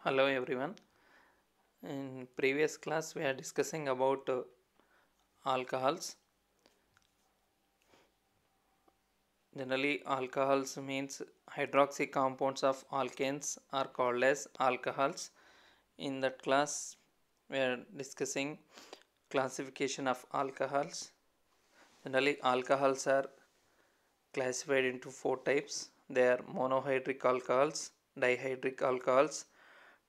Hello everyone. In previous class we are discussing about alcohols. Generally alcohols means hydroxy compounds of alkanes are called as alcohols. In that class we are discussing classification of alcohols. Generally alcohols are classified into four types. They are monohydric alcohols, dihydric alcohols,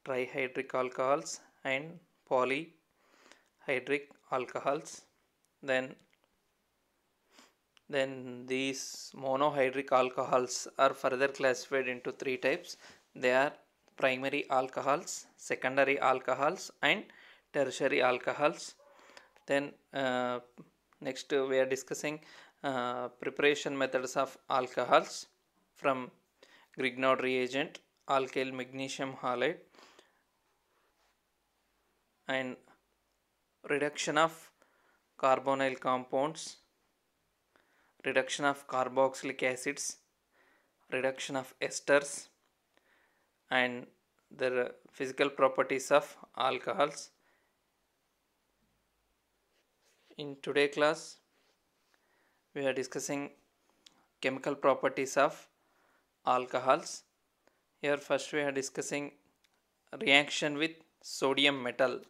trihydric alcohols and polyhydric alcohols. Then these monohydric alcohols are further classified into three types. They are primary alcohols, secondary alcohols and tertiary alcohols. Then next we are discussing preparation methods of alcohols from Grignard reagent, alkyl magnesium halide and reduction of carbonyl compounds, reduction of carboxylic acids, reduction of esters and the physical properties of alcohols. In today's class we are discussing chemical properties of alcohols. Here first we are discussing reaction with sodium metal.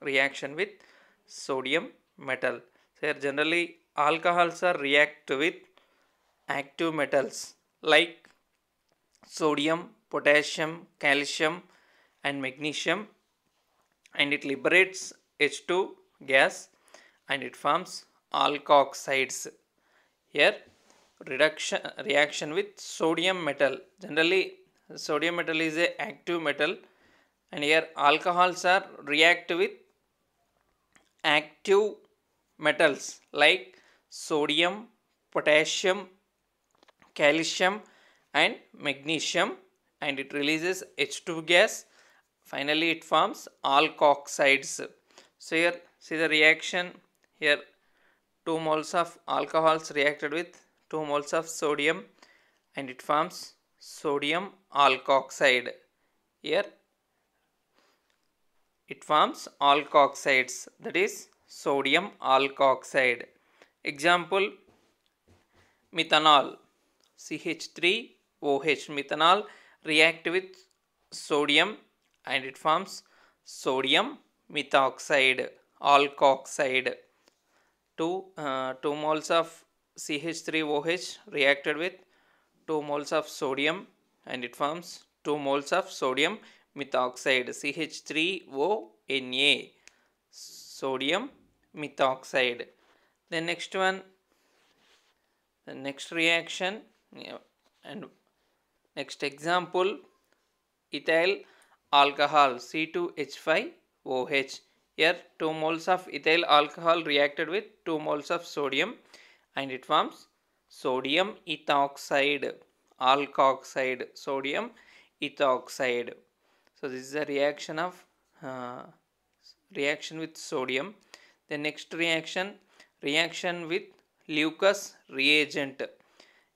Reaction with sodium metal. So here generally alcohols are react with active metals like sodium, potassium, calcium and magnesium, and it liberates H2 gas and it forms alkoxides. Here reaction with sodium metal. Generally sodium metal is a active metal and here alcohols are react with active metals like sodium, potassium, calcium and magnesium, and it releases H2 gas. Finally it forms alkoxides. So here see the reaction. Here 2 moles of alcohols reacted with 2 moles of sodium and it forms sodium alkoxide. Here it forms alkoxides, that is sodium alkoxide. Example, methanol, CH3OH. Methanol react with sodium and it forms sodium methoxide, alkoxide. 2 moles of CH3OH reacted with 2 moles of sodium and it forms 2 moles of sodium methoxide, CH3ONA, sodium methoxide. The next one, the next reaction and next example, ethyl alcohol, C2H5OH. Here 2 moles of ethyl alcohol reacted with 2 moles of sodium and it forms sodium ethoxide, alkoxide, sodium ethoxide. So this is a reaction of reaction with sodium. The next reaction with Lucas reagent.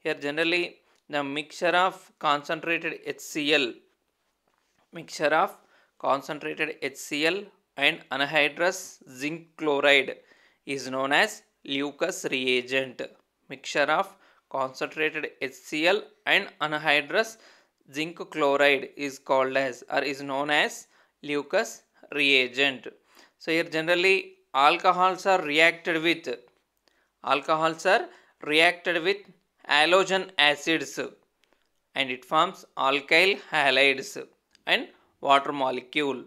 Here generally the mixture of concentrated HCl and anhydrous zinc chloride is known as Lucas reagent. Mixture of concentrated HCl and anhydrous zinc chloride is called as or is known as Lucas reagent. So here generally alcohols are reacted with halogen acids and it forms alkyl halides and water molecule.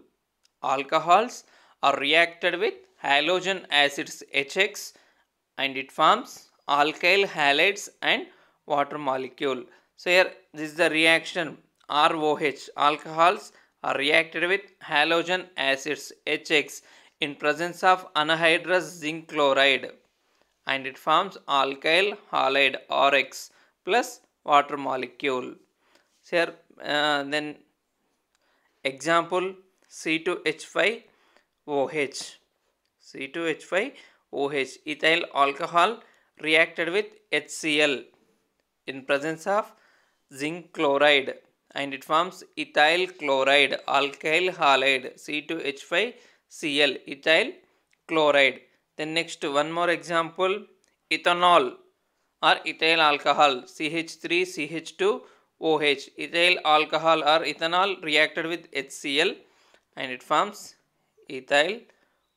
Alcohols are reacted with halogen acids HX and it forms alkyl halides and water molecule. So here this is the reaction ROH. Alcohols are reacted with halogen acids HX in presence of anhydrous zinc chloride and it forms alkyl halide RX plus water molecule. So here then example C2H5OH. C2H5OH, ethyl alcohol reacted with HCl in presence of zinc chloride and it forms ethyl chloride, alkyl halide, C2H5Cl, ethyl chloride. Then next one more example, ethanol or ethyl alcohol, CH3CH2OH, ethyl alcohol or ethanol reacted with HCl and it forms ethyl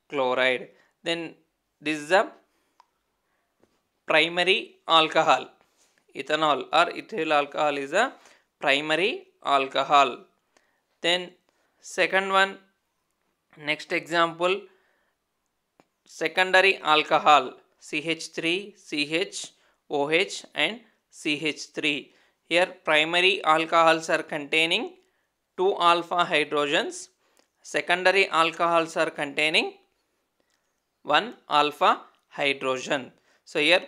chloride. Then this is the primary alcohol. Ethanol or ethyl alcohol is a primary alcohol. Then second one, next example, secondary alcohol, CH3, CHOH and CH3. Here primary alcohols are containing 2 alpha hydrogens. Secondary alcohols are containing 1 alpha hydrogen. So here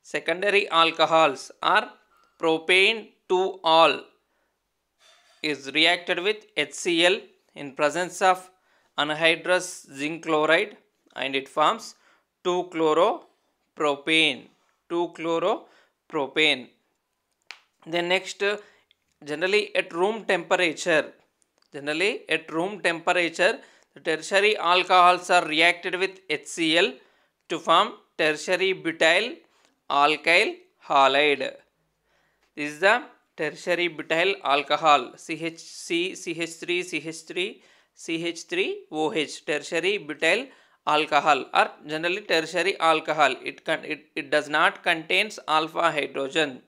secondary alcohols are propane 2-ol is reacted with HCl in presence of anhydrous zinc chloride and it forms 2-chloropropane. 2-chloropropane. Then next, generally at room temperature, the tertiary alcohols are reacted with HCl to form tertiary butyl alkyl halide. This is the tertiary butyl alcohol, CH3OH, tertiary butyl alcohol or generally tertiary alcohol. It does not contains alpha hydrogen.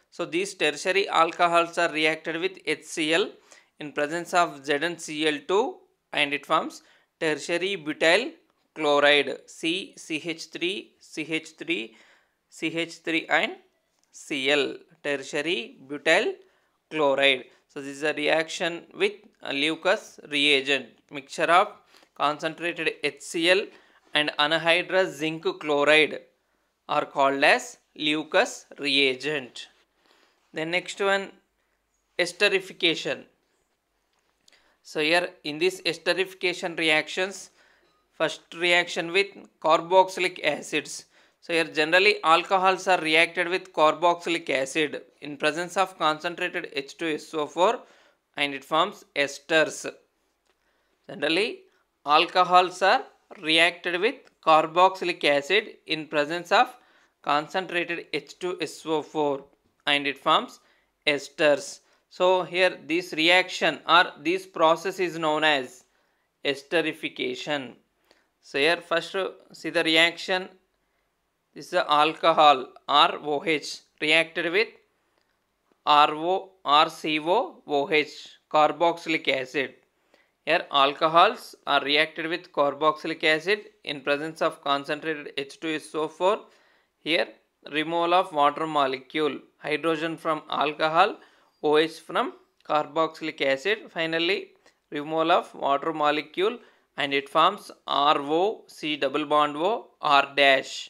So these tertiary alcohols are reacted with HCl in presence of ZnCl2 and it forms tertiary butyl chloride, CH3 and Cl, tertiary butyl chloride. So this is a reaction with a Lewis reagent, mixture of concentrated HCl and anhydrous zinc chloride are called as Lewis reagent. Then next one, esterification. So here in this esterification reactions, first reaction with carboxylic acids. So here generally alcohols are reacted with carboxylic acid in presence of concentrated H2SO4 and it forms esters. Generally alcohols are reacted with carboxylic acid in presence of concentrated H2SO4 and it forms esters. So here this reaction or this process is known as esterification. So here first see the reaction. This is alcohol ROH reacted with RCOOH, carboxylic acid. Here alcohols are reacted with carboxylic acid in presence of concentrated H2SO4. Here removal of water molecule, hydrogen from alcohol, OH from carboxylic acid. Finally removal of water molecule and it forms RO, C double bond O, R dash.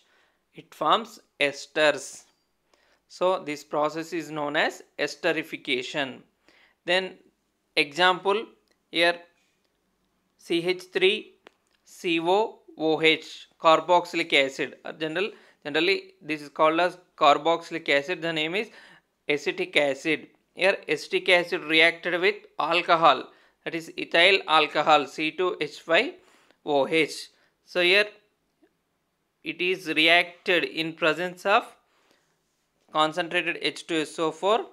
It forms esters. So this process is known as esterification. Then example here CH3COOH, carboxylic acid. Generally this is called as carboxylic acid. The name is acetic acid. Here acetic acid reacted with alcohol, that is ethyl alcohol, C2H5OH. So here it is reacted in presence of concentrated H2SO4.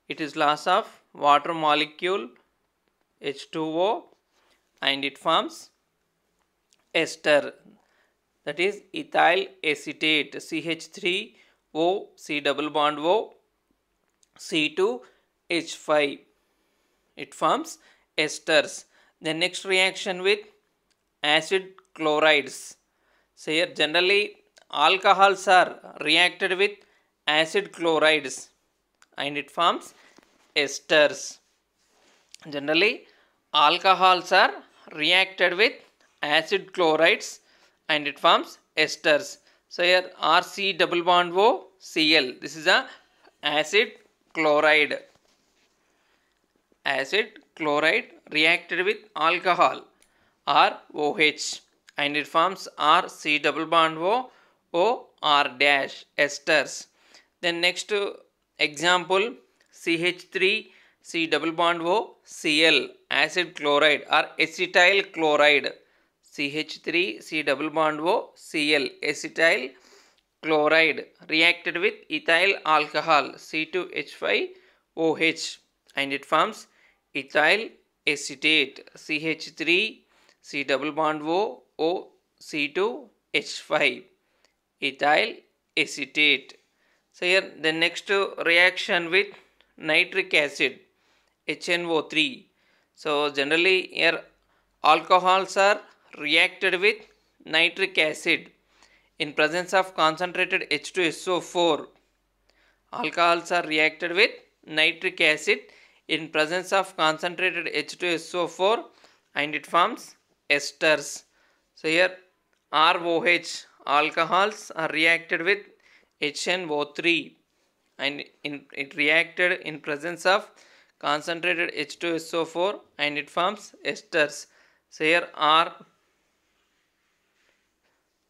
It is loss of water molecule H2O and it forms ester, that is ethyl acetate, CH3O, C double bond O, C2H5. It forms esters. The next reaction with acid chlorides. So here generally alcohols are reacted with acid chlorides and it forms esters. Generally alcohols are reacted with acid chlorides and it forms esters. So here RC double bond O Cl. This is a acid chloride. Acid chloride reacted with alcohol ROH and it forms RC double bond O R dash esters. Then next example CH3 C double bond O, Cl, acid chloride or acetyl chloride. CH3, C double bond O, Cl, acetyl chloride reacted with ethyl alcohol C2H5OH and it forms ethyl acetate CH3, C double bond O, O, C2H5, ethyl acetate. So here the next reaction with nitric acid HNO3. So generally here alcohols are reacted with nitric acid in presence of concentrated H2SO4. Alcohols are reacted with nitric acid in presence of concentrated H2SO4 and it forms esters. So here ROH alcohols are reacted with HNO3 and it reacted in presence of concentrated H2SO4 and it forms esters. So here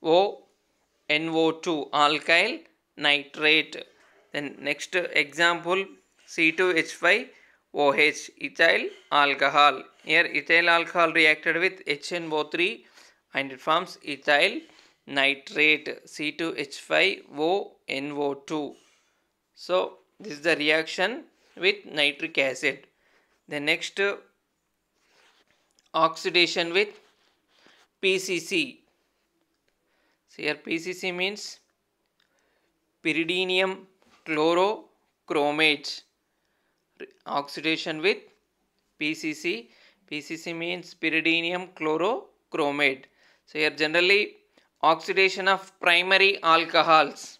RONO2 alkyl nitrate. Then next example C2H5OH ethyl alcohol. Here ethyl alcohol reacted with HNO3 and it forms ethyl nitrate C2H5ONO2. So this is the reaction with nitric acid. The next oxidation with PCC. So here PCC means pyridinium chlorochromate. Oxidation with PCC. PCC means pyridinium chlorochromate. So here generally oxidation of primary alcohols.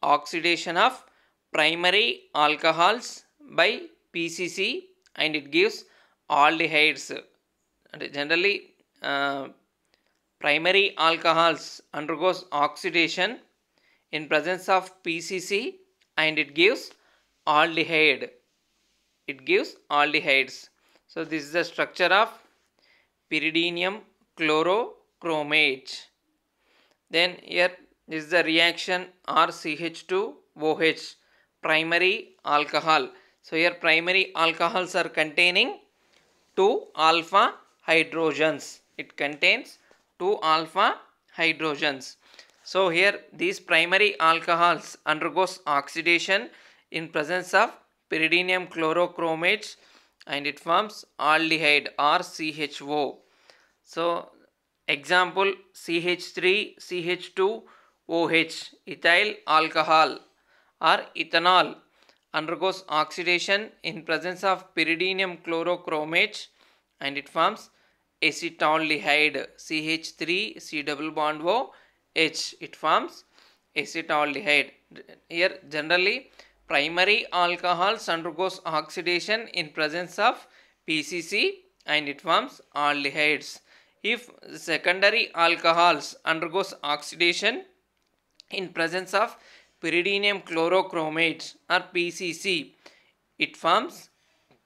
Oxidation of primary alcohols by PCC and it gives aldehydes. And generally primary alcohols undergoes oxidation in presence of PCC and it gives aldehyde. It gives aldehydes. So this is the structure of pyridinium chlorochromate. Then here this is the reaction RCH2OH primary alcohol. So here primary alcohols are containing 2 alpha hydrogens. It contains 2 alpha hydrogens. So here these primary alcohols undergoes oxidation in presence of pyridinium chlorochromate and it forms aldehyde or CHO. So example CH3CH2OH ethyl alcohol or ethanol undergoes oxidation in presence of pyridinium chlorochromate and it forms acetaldehyde CH3 C double bond O H. It forms acetaldehyde. Here generally primary alcohols undergoes oxidation in presence of PCC and it forms aldehydes. If secondary alcohols undergoes oxidation in presence of pyridinium chlorochromate or PCC, it forms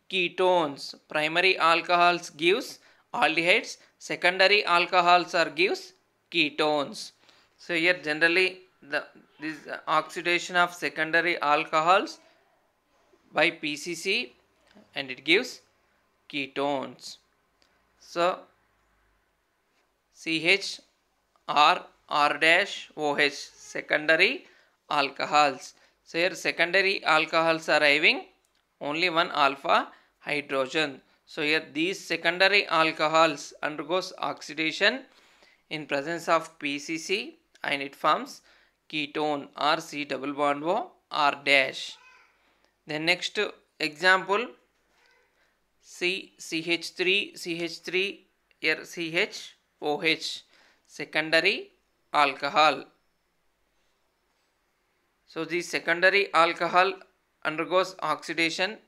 ketones. Primary alcohols gives aldehydes, secondary alcohols are gives ketones. So here generally this oxidation of secondary alcohols by PCC and it gives ketones. So CH R dash OH secondary alcohols. So here secondary alcohols are having only one alpha hydrogen. So here these secondary alcohols undergoes oxidation in presence of PCC and it forms ketone or C double bond O R dash. The next example CH3 here CHOH secondary alcohol. So the secondary alcohol undergoes oxidation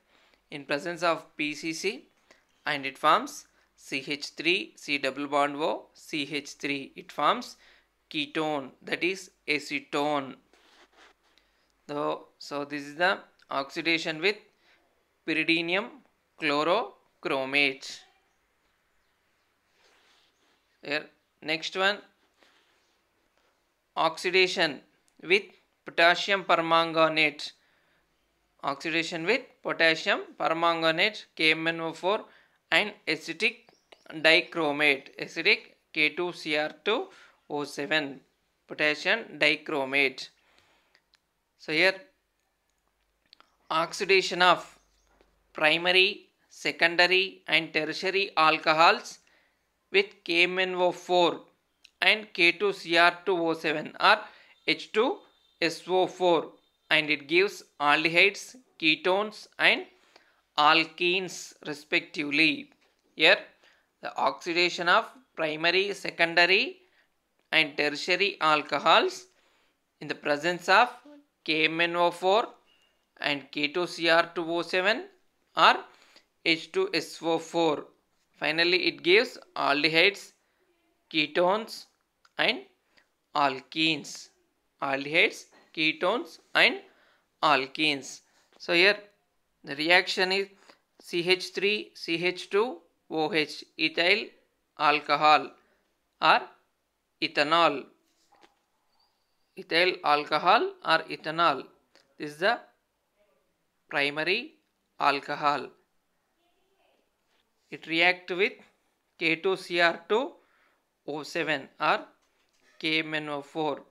in presence of PCC and it forms CH3 C double bond O CH3. It forms ketone, that is acetone. So this is the oxidation with pyridinium chlorochromate. Here next one, oxidation with potassium permanganate oxidation with potassium permanganate KMnO4 and acetic dichromate, acidic K2Cr2O7, potassium dichromate. So here oxidation of primary, secondary and tertiary alcohols with KMnO4 and K2Cr2O7 or H2SO4, and it gives aldehydes, ketones and alkenes respectively. Here the oxidation of primary, secondary and tertiary alcohols in the presence of KMnO4 and K2Cr2O7 or H2SO4. Finally, it gives aldehydes, ketones and alkenes. Aldehydes, ketones and alkenes. So here the reaction is CH3CH2OH, ethyl alcohol or ethanol. Ethyl alcohol or ethanol. This is the primary alcohol. It reacts with K2Cr2O7 or KMnO4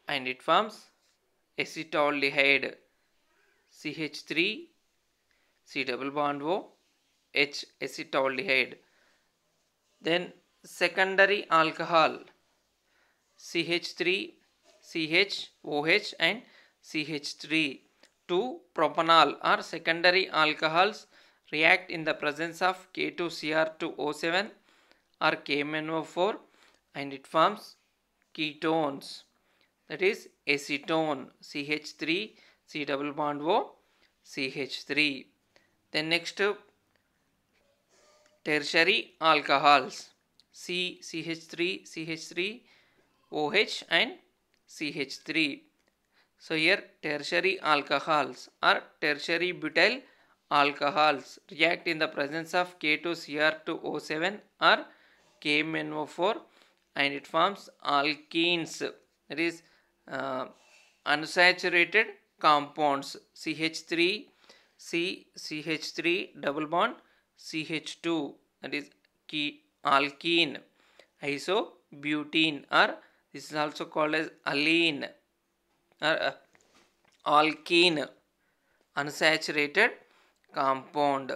and it forms acetaldehyde, CH3 C double bond O H, acetaldehyde. Then secondary alcohol CH3 CHOH and CH3. 2 propanol or secondary alcohols react in the presence of K2Cr2O7 or KMnO4 and it forms ketones, that is acetone, CH3 C double bond O CH3. Then next tertiary alcohols CH3 CH3OH and CH3. So here tertiary alcohols or tertiary butyl alcohols react in the presence of K2Cr2O7 or KMnO4 and it forms alkenes, that is unsaturated compounds CH3 CH3 double bond CH2, that is alkene, isobutene, or this is also called as alene or alkene, unsaturated compound.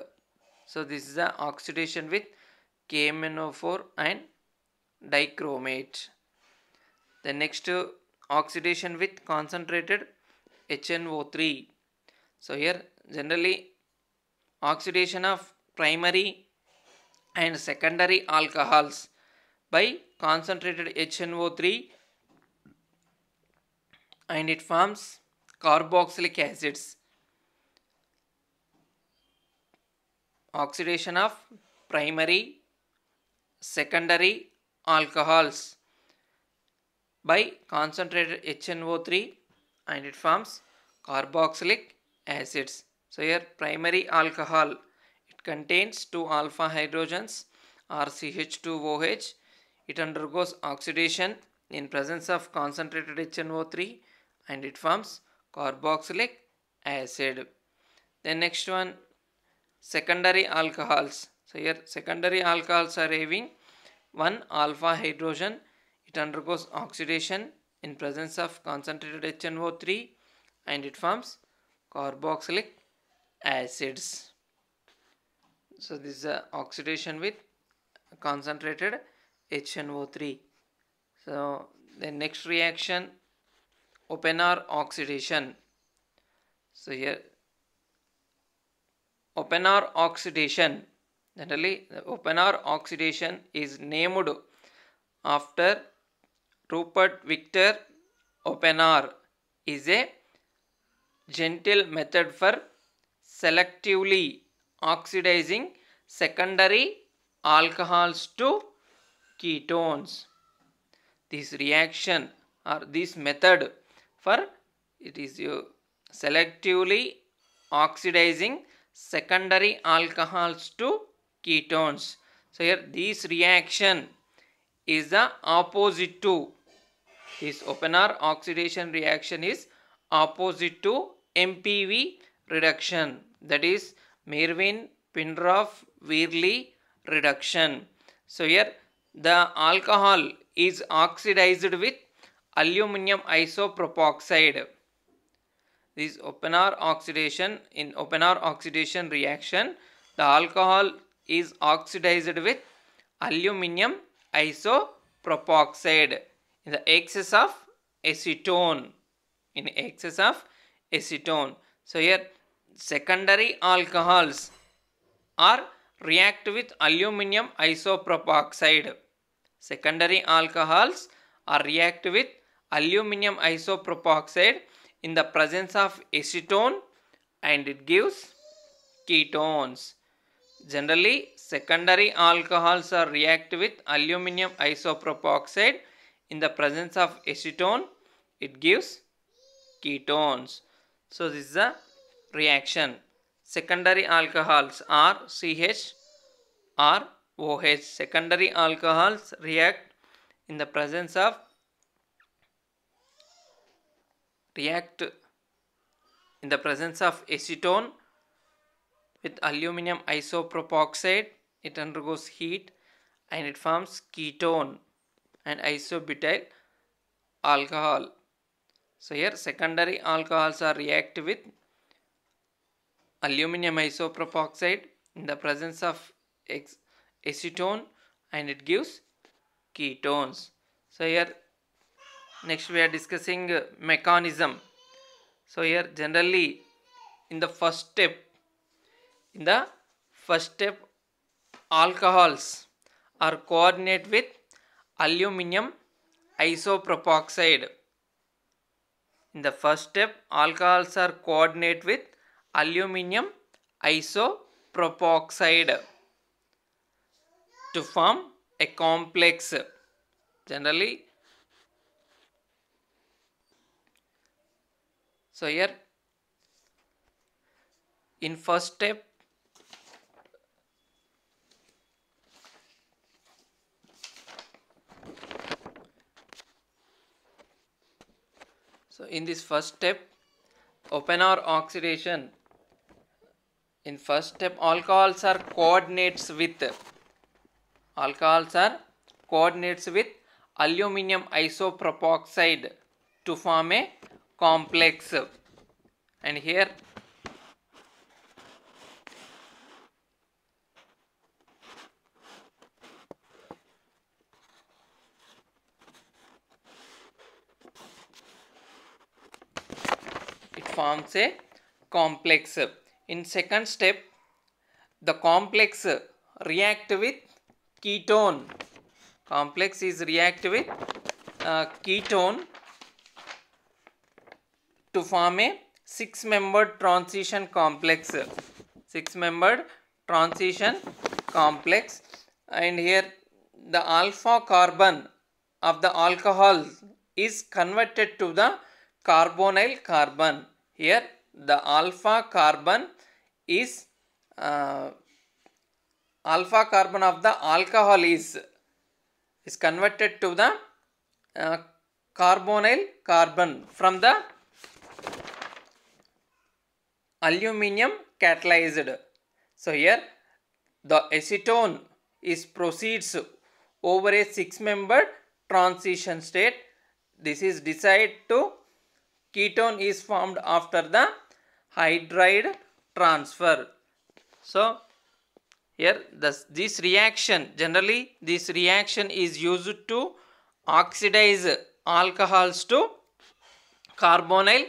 So this is the oxidation with KMnO4 and dichromate. The next oxidation with concentrated HNO3. So here generally oxidation of primary and secondary alcohols by concentrated HNO3 and it forms carboxylic acids. Oxidation of primary, secondary alcohols by concentrated HNO3 and it forms carboxylic acids. So here primary alcohol, it contains 2 alpha hydrogens or CH2OH. It undergoes oxidation in presence of concentrated HNO3 and it forms carboxylic acid. Then next one, secondary alcohols. So here secondary alcohols are having 1 alpha hydrogen. It undergoes oxidation in presence of concentrated HNO3 and it forms carboxylic acids. So this is a oxidation with concentrated HNO3. So the next reaction, Oppenauer oxidation. So here Oppenauer oxidation, generally the Oppenauer oxidation is named after Rupert Victor Oppenauer, is a gentle method for selectively oxidizing secondary alcohols to ketones. This reaction or this method for it is selectively oxidizing secondary alcohols to ketones. So here this reaction is the opposite to, this Oppenauer oxidation reaction is opposite to MPV reduction, that is Mervin-Penrose-Wehrle reduction. So here the alcohol is oxidized with aluminum isopropoxide. This open R oxidation, in open R oxidation reaction, the alcohol is oxidized with aluminum isopropoxide in the excess of acetone. In excess of acetone. So here secondary alcohols are react with aluminum isopropoxide. Secondary alcohols are react with aluminum isopropoxide in the presence of acetone and it gives ketones. Generally, secondary alcohols are react with aluminum isopropoxide in the presence of acetone, it gives ketones. So this is a reaction. Secondary alcohols are CH or OH. Secondary alcohols react in the presence of acetone with aluminum isopropoxide. It undergoes heat and it forms ketone and isobutyl alcohol. So here secondary alcohols are react with aluminum isopropoxide in the presence of acetone and it gives ketones. So here next we are discussing mechanism. So here generally in the first step alcohols are coordinate with aluminum isopropoxide. In the first step alcohols are coordinate with aluminum isopropoxide to form a complex. Generally, so here in first step in this first step open R oxidation, in first step alcohols are coordinates with aluminum isopropoxide to form a complex. And here it forms a complex. In second step the complex react with ketone. Complex is react with ketone to form a 6-membered transition complex. 6-membered transition complex, and here the alpha carbon of the alcohol is converted to the carbonyl carbon. Here the alpha carbon is alpha carbon of the alcohol is converted to the carbonyl carbon from the aluminum catalyzed. So here the acetone is proceeds over a 6-membered transition state. This is decided to ketone is formed after the hydride transfer. So here this reaction, generally this reaction is used to oxidize alcohols to carbonyl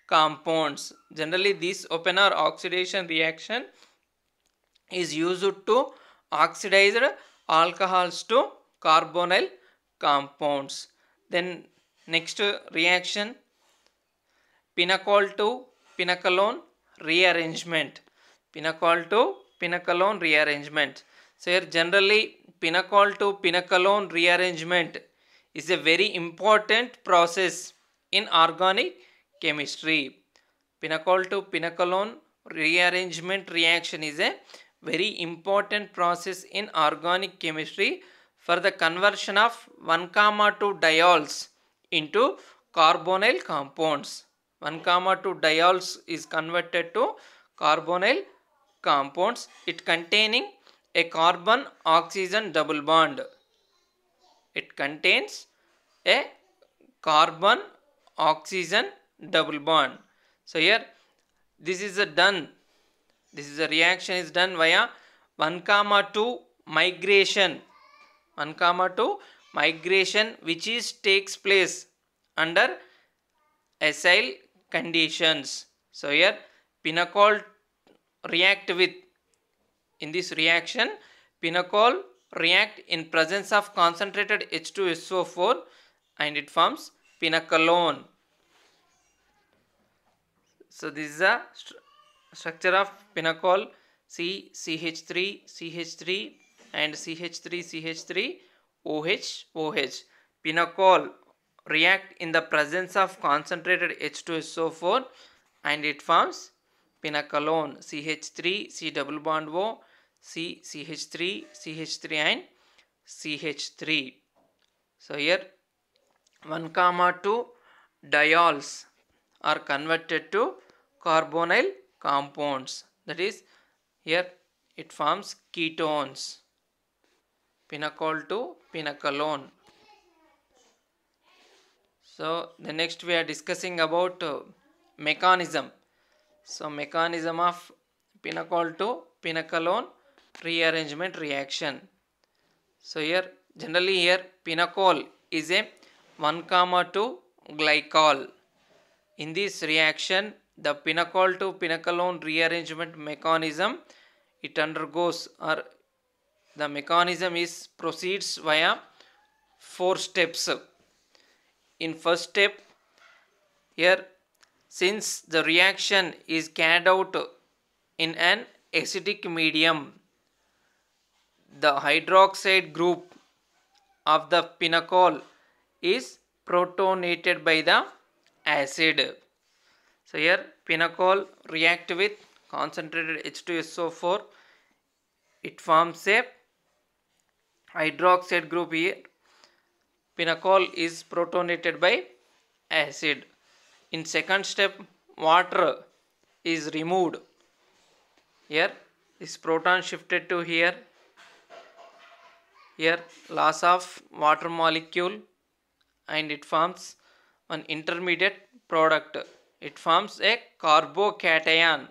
compounds. Generally this open R oxidation reaction is used to oxidize alcohols to carbonyl compounds. Then next reaction, pinacol to pinacolone rearrangement. Pinacol to pinacolone rearrangement. So here generally pinacol to pinacolone rearrangement is a very important process in organic chemistry. Pinacol to pinacolone rearrangement reaction is a very important process in organic chemistry for the conversion of 1,2 diols into carbonyl compounds. 1, 2 diols is converted to carbonyl compounds. It containing a carbon oxygen double bond. It contains a carbon oxygen double bond. So here this is a reaction is done via 1, 2 migration. 1, 2 migration which is takes place under acyl conditions. So here pinacol react with, in this reaction pinacol react in presence of concentrated H2SO4 and it forms pinacolone. So this is the structure of pinacol: CH3 CH3 and CH3 CH3 OH. Pinacol react in the presence of concentrated H2SO4 and it forms pinacolone. CH3 C double bond O, CH3 CH3 and CH3. So here 1, 2 diols are converted to carbonyl compounds. That is, here it forms ketones. Pinacol to pinacolone. So the next we are discussing about mechanism. So mechanism of pinacol to pinacolone rearrangement reaction. So here generally here pinacol is a 1, 2 glycol. In this reaction the pinacol to pinacolone rearrangement mechanism, it undergoes, or the mechanism is proceeds via 4 steps. In first step, here since the reaction is carried out in an acidic medium, the hydroxide group of the pinacol is protonated by the acid. So here pinacol react with concentrated H2SO4, it forms a hydroxide group. Here pinacol is protonated by acid. In second step, water is removed. Here this proton shifted to here. Here loss of water molecule and it forms an intermediate product. It forms a carbocation.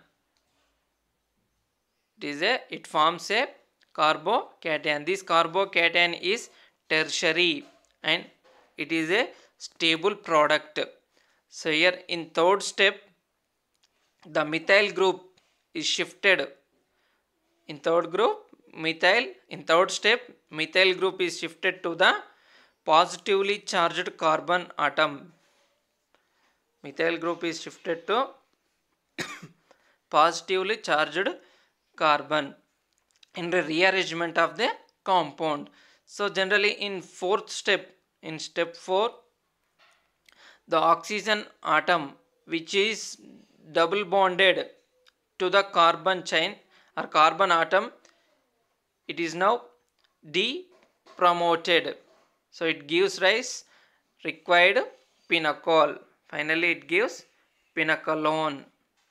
It forms a carbocation. This carbocation is tertiary and it is a stable product. So here in third step, the methyl group is shifted. In third step, methyl group is shifted to the positively charged carbon atom. Methyl group is shifted to positively charged carbon in the rearrangement of the compound. So generally in fourth step, in step 4, the oxygen atom which is double bonded to the carbon chain or carbon atom, it is now depromoted. So it gives rise required pinacol. Finally it gives pinacolone.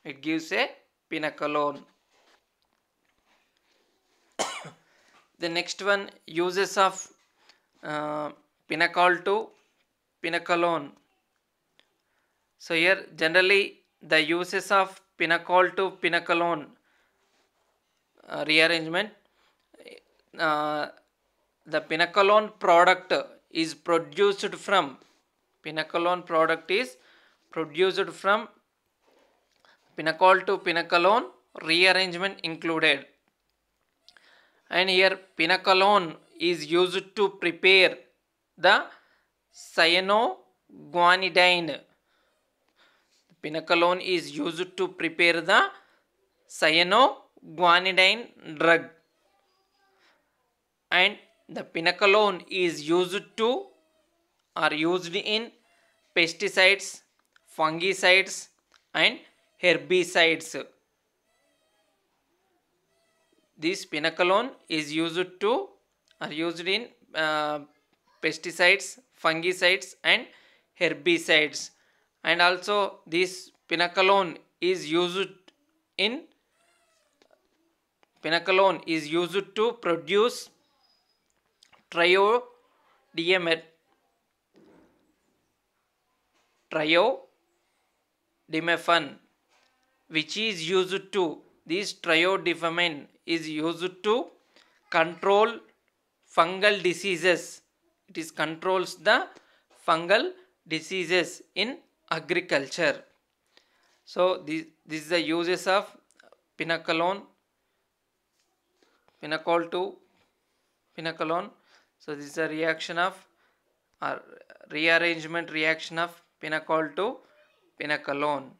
It gives a pinacolone. The next one, uses of pinacol to pinacolone. So here generally the uses of pinacol to pinacolone rearrangement, the pinacolone product is produced from pinacol to pinacolone rearrangement included. And here pinacolone is used to prepare the cyanoguanidine. Pinacolone is used to prepare the cyanoguanidine drug. And the pinacolone is used in pesticides, fungicides and herbicides. This pinacolone is used in pesticides, fungicides and herbicides. and also this pinacolone is used in pinacolone is used to produce triodimer triodimephan, which is used to this triodimephan is used to control fungal diseases. It is controls the fungal diseases in agriculture. So this is the uses of pinacolone, pinacol to pinacolone. So this is a reaction of or rearrangement reaction of pinacol to pinacolone.